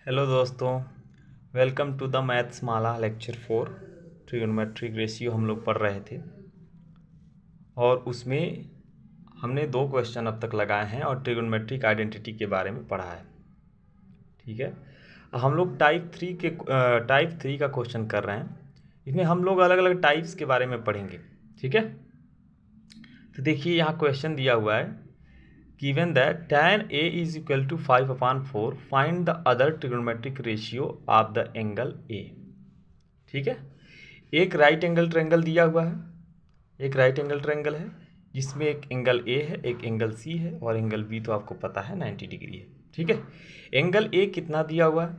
Hello दोस्तों, welcome to the maths Mala lecture 4। Trigonometric ratio हम लोग पढ़ रहे थे और उसमें हमने 2 क्वेश्चन अब तक लगाए हैं और ट्रिग्नोमेट्रिक आइडेंटिटी के बारे में पढ़ा है। ठीक है, हम लोग टाइप 3 का क्वेश्चन कर रहे हैं। इसमें हम लोग अलग अलग टाइप्स के बारे में पढ़ेंगे। ठीक है, तो देखिए यहाँ क्वेश्चन दिया हुआ है, given that tan A is equal to 5/4, find the other trigonometric ratio of the angle A। ठीक है, एक राइट एंगल ट्रायंगल दिया हुआ है, एक राइट एंगल ट्रायंगल है जिसमें एक एंगल A है, एक एंगल C है और एंगल B तो आपको पता है 90 डिग्री है। ठीक है, एंगल A कितना दिया हुआ है?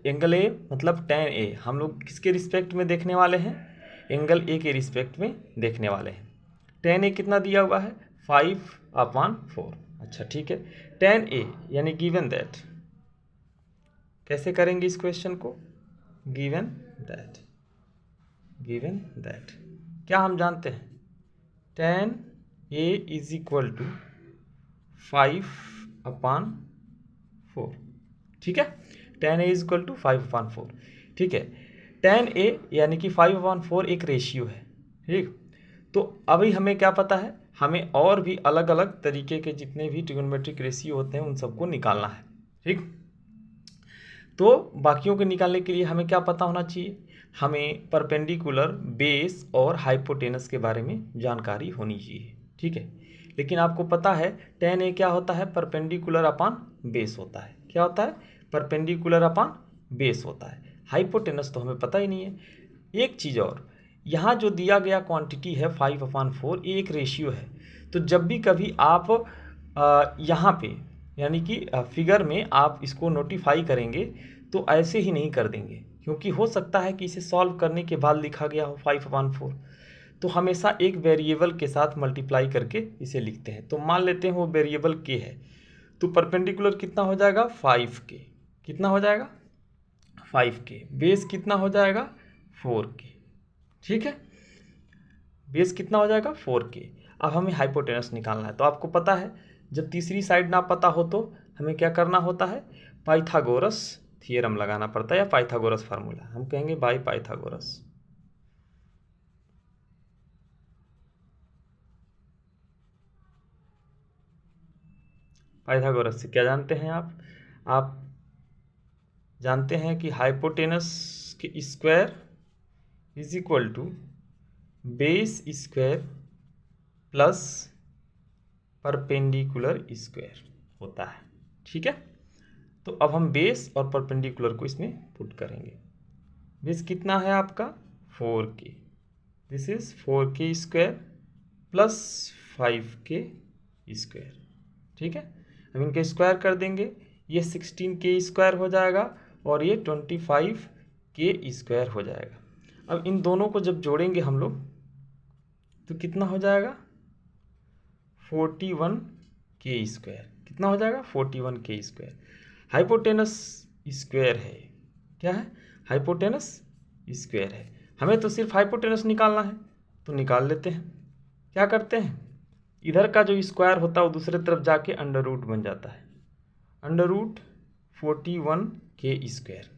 एंगल A मतलब tan A हम लोग किसके रिस्पेक्ट में देखने वाले हैं? एंगल A के रिस्पेक्ट में देखने वाले हैं। tan A कितना दिया हुआ है? 5/4। अच्छा ठीक है, tan A यानी गिवन दैट, कैसे करेंगे इस क्वेश्चन को? गिवन दैट क्या हम जानते हैं? tan A is equal to 5/4। ठीक है, tan A is equal to 5/4। ठीक है, tan A यानी कि 5/4 एक रेशियो है। ठीक, तो अभी हमें क्या पता है? हमें और भी अलग अलग तरीके के जितने भी ट्रिग्नोमेट्रिक रेशियो होते हैं उन सबको निकालना है। ठीक, तो बाकियों को निकालने के लिए हमें क्या पता होना चाहिए? हमें परपेंडिकुलर, बेस और हाइपोटेनस के बारे में जानकारी होनी चाहिए। ठीक है, लेकिन आपको पता है tan A क्या होता है? परपेंडिकुलर अपान बेस होता है। क्या होता है? परपेंडिकुलर अपान बेस होता है। हाइपोटेनस तो हमें पता ही नहीं है। एक चीज़ और, यहाँ जो दिया गया क्वांटिटी है 5/4, ये एक रेशियो है। तो जब भी कभी आप यहाँ पे यानी कि फिगर में आप इसको नोटिफाई करेंगे तो ऐसे ही नहीं कर देंगे, क्योंकि हो सकता है कि इसे सॉल्व करने के बाद लिखा गया हो 5/4। तो हमेशा एक वेरिएबल के साथ मल्टीप्लाई करके इसे लिखते हैं। तो मान लेते हैं वो वेरिएबल के है, तो परपेंडिकुलर कितना हो जाएगा? 5K। कितना हो जाएगा? 5K। बेस कितना हो जाएगा? 4K। ठीक है, बेस कितना हो जाएगा? 4K। अब हमें हाइपोटेनस निकालना है। तो आपको पता है जब तीसरी साइड ना पता हो तो हमें क्या करना होता है? पाइथागोरस थियरम लगाना पड़ता है या पाइथागोरस फार्मूला, हम कहेंगे बाय पाइथागोरस। पाइथागोरस से क्या जानते हैं आप जानते हैं कि हाइपोटेनस के square is equal to base square plus perpendicular square होता है। ठीक है, तो अब हम बेस और परपेंडिकुलर को इसमें पुट करेंगे। बेस कितना है आपका? 4K। This is 4K square plus 5K square. ठीक है, हम इनके स्क्वायर कर देंगे, ये 16K स्क्वायर हो जाएगा और ये 25K स्क्वायर हो जाएगा। अब इन दोनों को जब जोड़ेंगे हम लोग तो कितना हो जाएगा? 41K square. कितना हो जाएगा? 41K square. हाइपोटेनस स्क्वायर है। क्या है? हाइपोटेनस स्क्वायर है। हमें तो सिर्फ हाइपोटेनस निकालना है, तो निकाल लेते हैं। क्या करते हैं? इधर का जो स्क्वायर होता है वो दूसरे तरफ जाके अंडर रूट बन जाता है। Under root 41K square.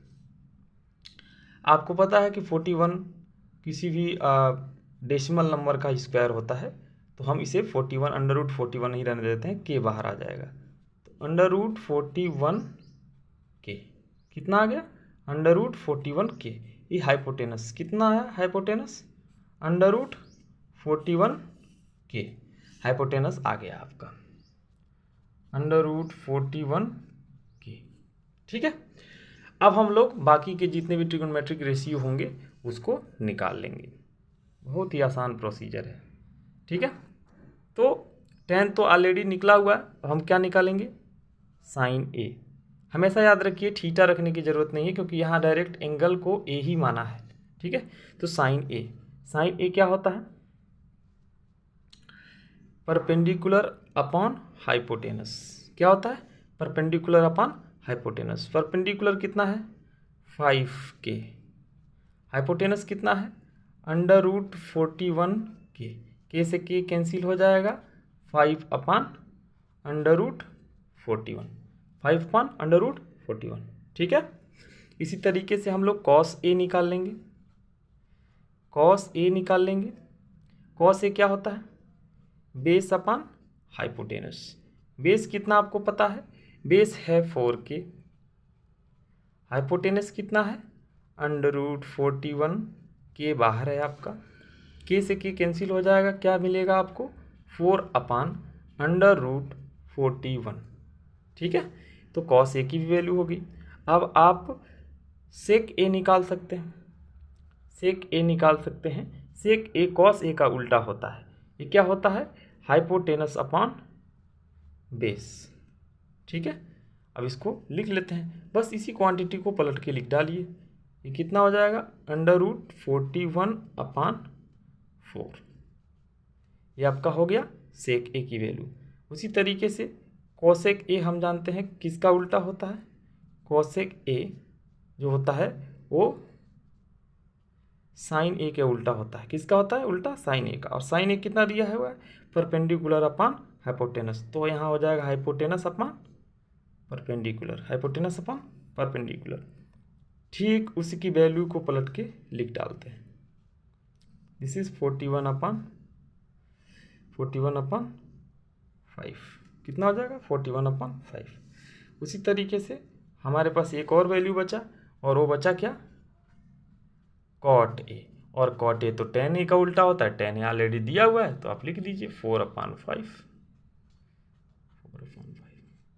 आपको पता है कि 41 किसी भी डेसिमल नंबर का स्क्वायर होता है, तो हम इसे 41 अंडर रूट 41 ही रहने देते हैं, के बाहर आ जाएगा। तो अंडर रूट 41K कितना आ गया? Under root 41K। ये हाइपोटेनस कितना है? Hypotenuse under root 41K। Hypotenuse आ गया आपका अंडर रूट 41K। ठीक है, अब हम लोग बाकी के जितने भी ट्रिग्नोमेट्रिक रेशियो होंगे उसको निकाल लेंगे। बहुत ही आसान प्रोसीजर है। ठीक है, तो tan तो ऑलरेडी निकला हुआ है, अब हम क्या निकालेंगे? Sine A। हमेशा याद रखिए थीटा रखने की ज़रूरत नहीं है, क्योंकि यहाँ डायरेक्ट एंगल को A ही माना है। ठीक है, तो साइन A क्या होता है? Perpendicular upon hypotenuse. क्या होता है? Perpendicular upon hypotenuse. परपेंडिकुलर कितना है? 5K। हाइपोटेनस कितना है? Under root 41K। K से K कैंसिल हो जाएगा, 5 upon under root 41। 5 upon under root 41। ठीक है। इसी तरीके से हम लोग कॉस ए निकाल लेंगे। कॉस ए निकाल लेंगे। कॉस ए क्या होता है? Base upon hypotenuse. बेस कितना आपको पता है? बेस है 4k, हाइपोटेनस कितना है? √41 के बाहर है आपका, के से के कैंसिल हो जाएगा, क्या मिलेगा आपको? 4/√41। ठीक है, तो कॉस ए की भी वैल्यू होगी। अब आप सेक ए निकाल सकते हैं। सेक ए निकाल सकते हैं। सेक ए कॉस ए का उल्टा होता है। ये क्या होता है? Hypotenuse upon base. ठीक है, अब इसको लिख लेते हैं। बस इसी क्वांटिटी को पलट के लिख डालिए। ये कितना हो जाएगा? √41/4। ये आपका हो गया सेक ए की वैल्यू। उसी तरीके से कोसेक ए हम जानते हैं किसका उल्टा होता है? कोसेक ए जो होता है वो साइन ए के उल्टा होता है। किसका होता है उल्टा? साइन ए का। और साइन ए कितना दिया है? हुआ है परपेंडिकुलर अपॉन हाइपोटेनस। तो यहाँ हो जाएगा hypotenuse upon perpendicular, hypotenuse upon perpendicular. ठीक उसी की वैल्यू को पलट के लिख डालते हैं। This is 41/5। कितना हो जाएगा? 41/5। उसी तरीके से हमारे पास एक और वैल्यू बचा, और वो बचा क्या? Cot A. और कॉट ए तो tan ए का उल्टा होता है। tan ए ऑलरेडी दिया हुआ है, तो आप लिख दीजिए 4/5।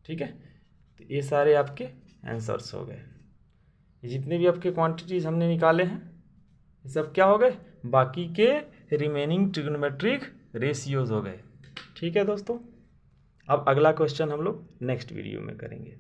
ठीक है, तो ये सारे आपके आंसर्स हो गए। ये जितने भी आपके क्वांटिटीज हमने निकाले हैं, ये सब क्या हो गए? बाकी के रिमेनिंग ट्रिग्नोमेट्रिक रेशियोज हो गए। ठीक है दोस्तों, अब अगला क्वेश्चन हम लोग नेक्स्ट वीडियो में करेंगे।